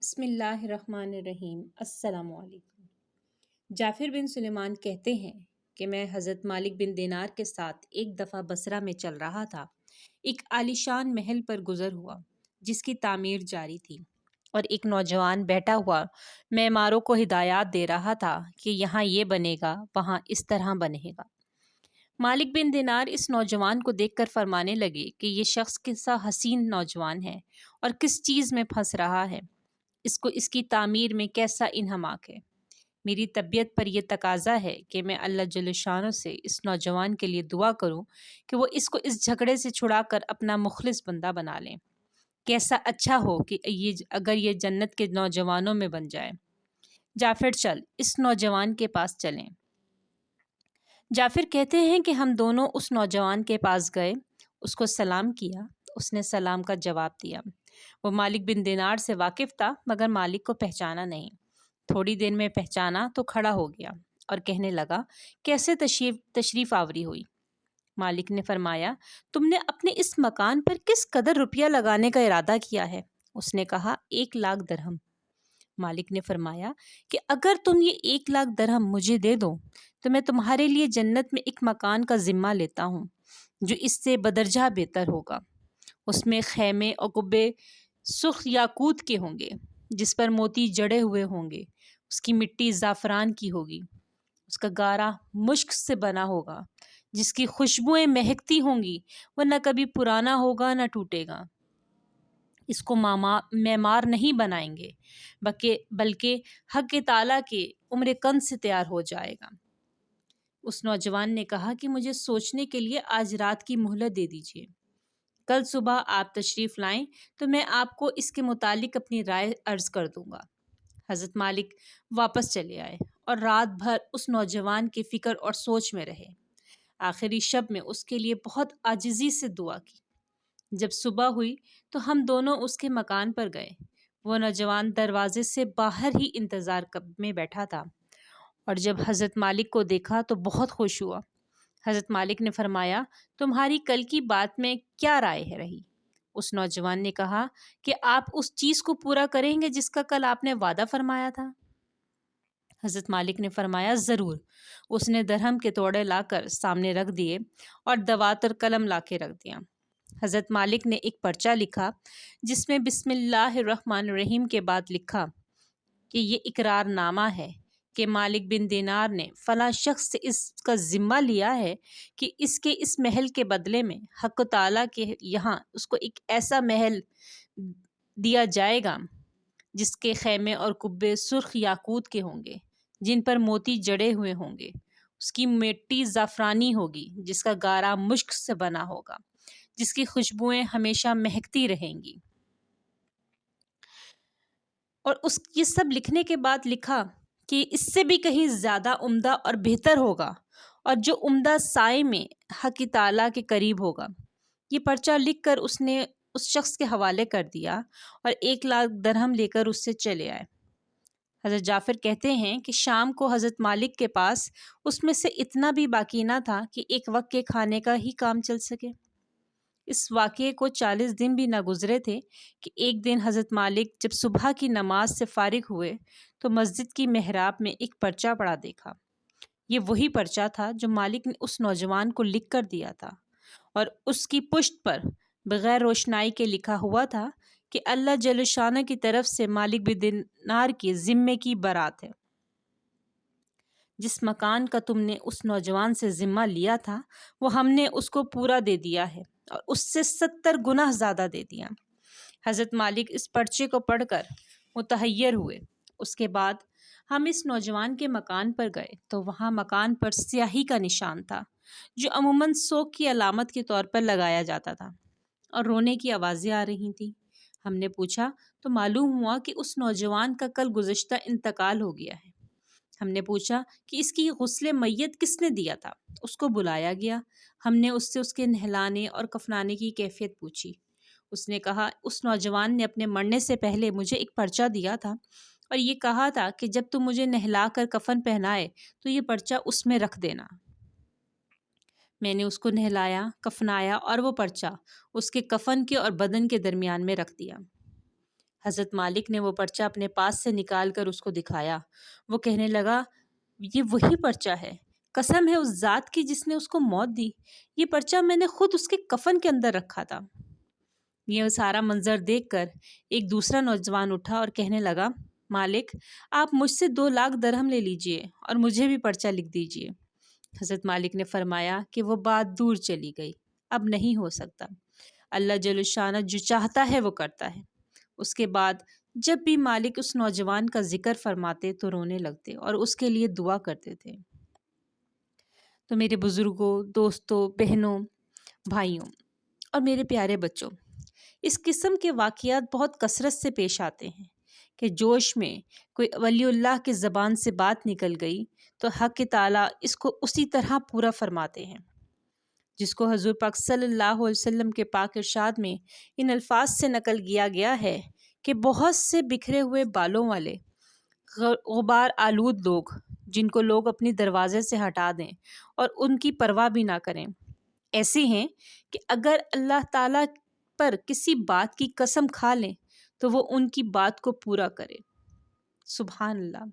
بسم اللہ الرحمن الرحیم۔ السلام علیکم۔ جعفر بن سلیمان کہتے ہیں کہ میں حضرت مالک بن دینار کے ساتھ ایک دفعہ بصرہ میں چل رہا تھا۔ ایک عالیشان محل پر گزر ہوا جس کی تعمیر جاری تھی، اور ایک نوجوان بیٹھا ہوا معماروں کو ہدایات دے رہا تھا کہ یہاں یہ بنے گا، وہاں اس طرح بنے گا۔ مالک بن دینار اس نوجوان کو دیکھ کر فرمانے لگے کہ یہ شخص کیسا حسین نوجوان ہے اور کس چیز میں پھنس رہا ہے، اس کو اس کی تعمیر میں کیسا انہماک ہے۔ میری طبیعت پر یہ تقاضا ہے کہ میں اللہ جل شانہ سے اس نوجوان کے لیے دعا کروں کہ وہ اس کو اس جھگڑے سے چھڑا کر اپنا مخلص بندہ بنا لیں۔ کیسا اچھا ہو کہ اگر یہ جنت کے نوجوانوں میں بن جائے۔ جعفر چل اس نوجوان کے پاس چلیں۔ جعفر کہتے ہیں کہ ہم دونوں اس نوجوان کے پاس گئے، اس کو سلام کیا، اس نے سلام کا جواب دیا۔ وہ مالک بن دینار سے واقف تھا مگر مالک کو پہچانا نہیں۔ تھوڑی دیر میں پہچانا تو کھڑا ہو گیا اور کہنے لگا، کیسے تشریف آوری ہوئی؟ مالک نے فرمایا، تم نے اپنے اس مکان پر کس قدر روپیہ لگانے کا ارادہ کیا ہے؟ اس نے کہا، 1,00,000 درہم۔ مالک نے فرمایا کہ اگر تم یہ 1,00,000 درہم مجھے دے دو تو میں تمہارے لیے جنت میں ایک مکان کا ذمہ لیتا ہوں جو اس سے بدرجہ بہتر ہوگا۔ اس میں خیمے اور قبے سرخ یاقوت کے ہوں گے جس پر موتی جڑے ہوئے ہوں گے، اس کی مٹی زعفران کی ہوگی، اس کا گارا مشک سے بنا ہوگا، جس کی خوشبوئیں مہکتی ہوں گی، وہ نہ کبھی پرانا ہوگا نہ ٹوٹے گا۔ اس کو معمار نہیں بنائیں گے بلکہ حق تعالیٰ کے عمر قند سے تیار ہو جائے گا۔ اس نوجوان نے کہا کہ مجھے سوچنے کے لیے آج رات کی مہلت دے دیجیے، کل صبح آپ تشریف لائیں تو میں آپ کو اس کے متعلق اپنی رائے عرض کر دوں گا۔ حضرت مالک واپس چلے آئے اور رات بھر اس نوجوان کی فکر اور سوچ میں رہے۔ آخری شب میں اس کے لیے بہت عاجزی سے دعا کی۔ جب صبح ہوئی تو ہم دونوں اس کے مکان پر گئے۔ وہ نوجوان دروازے سے باہر ہی انتظار میں بیٹھا تھا، اور جب حضرت مالک کو دیکھا تو بہت خوش ہوا۔ حضرت مالک نے فرمایا، تمہاری کل کی بات میں کیا رائے رہی؟ اس نوجوان نے کہا کہ آپ اس چیز کو پورا کریں گے جس کا کل آپ نے وعدہ فرمایا تھا۔ حضرت مالک نے فرمایا، ضرور۔ اس نے درہم کے توڑے لا کر سامنے رکھ دیے اور دواتر قلم لا کے رکھ دیا۔ حضرت مالک نے ایک پرچہ لکھا جس میں بسم اللہ الرحمن الرحیم کے بعد لکھا کہ یہ اقرار نامہ ہے کہ مالک بن دینار نے فلاں شخص سے اس کا ذمہ لیا ہے کہ اس کے اس محل کے بدلے میں حق تعالیٰ کے یہاں اس کو ایک ایسا محل دیا جائے گا جس کے خیمے اور قبے سرخ یاقوت کے ہوں گے، جن پر موتی جڑے ہوئے ہوں گے، اس کی مٹی زعفرانی ہوگی، جس کا گارا مشک سے بنا ہوگا، جس کی خوشبوئیں ہمیشہ مہکتی رہیں گی۔ اور یہ سب لکھنے کے بعد لکھا کہ اس سے بھی کہیں زیادہ عمدہ اور بہتر ہوگا، اور جو عمدہ سائے میں حق تعالیٰ کے قریب ہوگا۔ یہ پرچہ لکھ کر اس نے اس شخص کے حوالے کر دیا اور 1,00,000 درہم لے کر اس سے چلے آئے۔ حضرت جعفر کہتے ہیں کہ شام کو حضرت مالک کے پاس اس میں سے اتنا بھی باقی نہ تھا کہ ایک وقت کے کھانے کا ہی کام چل سکے۔ اس واقعے کو 40 دن بھی نہ گزرے تھے کہ ایک دن حضرت مالک جب صبح کی نماز سے فارغ ہوئے تو مسجد کی محراب میں ایک پرچہ پڑا دیکھا۔ یہ وہی پرچہ تھا جو مالک نے اس نوجوان کو لکھ کر دیا تھا، اور اس کی پشت پر بغیر روشنائی کے لکھا ہوا تھا کہ اللہ جل شانہ کی طرف سے مالک بن دینار کے ذمے کی برات ہے۔ جس مکان کا تم نے اس نوجوان سے ذمہ لیا تھا وہ ہم نے اس کو پورا دے دیا ہے اور اس سے 70 گنا زیادہ دے دیا۔ حضرت مالک اس پرچے کو پڑھ کر متحیر ہوئے۔ اس کے بعد ہم اس نوجوان کے مکان پر گئے تو وہاں مکان پر سیاہی کا نشان تھا جو عموماً سوگ کی علامت کے طور پر لگایا جاتا تھا، اور رونے کی آوازیں آ رہی تھیں۔ ہم نے پوچھا تو معلوم ہوا کہ اس نوجوان کا کل گزشتہ انتقال ہو گیا ہے۔ ہم نے پوچھا کہ اس کی غسل میت کس نے دیا تھا؟ اس کو بلایا گیا۔ ہم نے اس سے اس کے نہلانے اور کفنانے کی کیفیت پوچھی۔ اس نے کہا، اس نوجوان نے اپنے مرنے سے پہلے مجھے ایک پرچہ دیا تھا اور یہ کہا تھا کہ جب تم مجھے نہلا کر کفن پہنائے تو یہ پرچہ اس میں رکھ دینا۔ میں نے اس کو نہلایا، کفنایا اور وہ پرچہ اس کے کفن کے اور بدن کے درمیان میں رکھ دیا۔ حضرت مالک نے وہ پرچہ اپنے پاس سے نکال کر اس کو دکھایا۔ وہ کہنے لگا، یہ وہی پرچہ ہے، قسم ہے اس ذات کی جس نے اس کو موت دی، یہ پرچہ میں نے خود اس کے کفن کے اندر رکھا تھا۔ یہ سارا منظر دیکھ کر ایک دوسرا نوجوان اٹھا اور کہنے لگا، مالک آپ مجھ سے 2 لاکھ درہم لے لیجئے اور مجھے بھی پرچہ لکھ دیجئے۔ حضرت مالک نے فرمایا کہ وہ بات دور چلی گئی، اب نہیں ہو سکتا، اللہ جل شانہ جو چاہتا ہے وہ کرتا ہے۔ اس کے بعد جب بھی مالک اس نوجوان کا ذکر فرماتے تو رونے لگتے اور اس کے لیے دعا کرتے تھے۔ تو میرے بزرگوں، دوستوں، بہنوں، بھائیوں اور میرے پیارے بچوں، اس قسم کے واقعات بہت کثرت سے پیش آتے ہیں کہ جوش میں کوئی ولی اللہ کی زبان سے بات نکل گئی تو حق تعالیٰ اس کو اسی طرح پورا فرماتے ہیں، جس کو حضور پاک صلی اللہ علیہ وسلم کے پاک ارشاد میں ان الفاظ سے نقل کیا گیا ہے کہ بہت سے بکھرے ہوئے بالوں والے غبار آلود لوگ، جن کو لوگ اپنی دروازے سے ہٹا دیں اور ان کی پرواہ بھی نہ کریں، ایسے ہیں کہ اگر اللہ تعالیٰ پر کسی بات کی قسم کھا لیں تو وہ ان کی بات کو پورا کرے۔ سبحان اللہ۔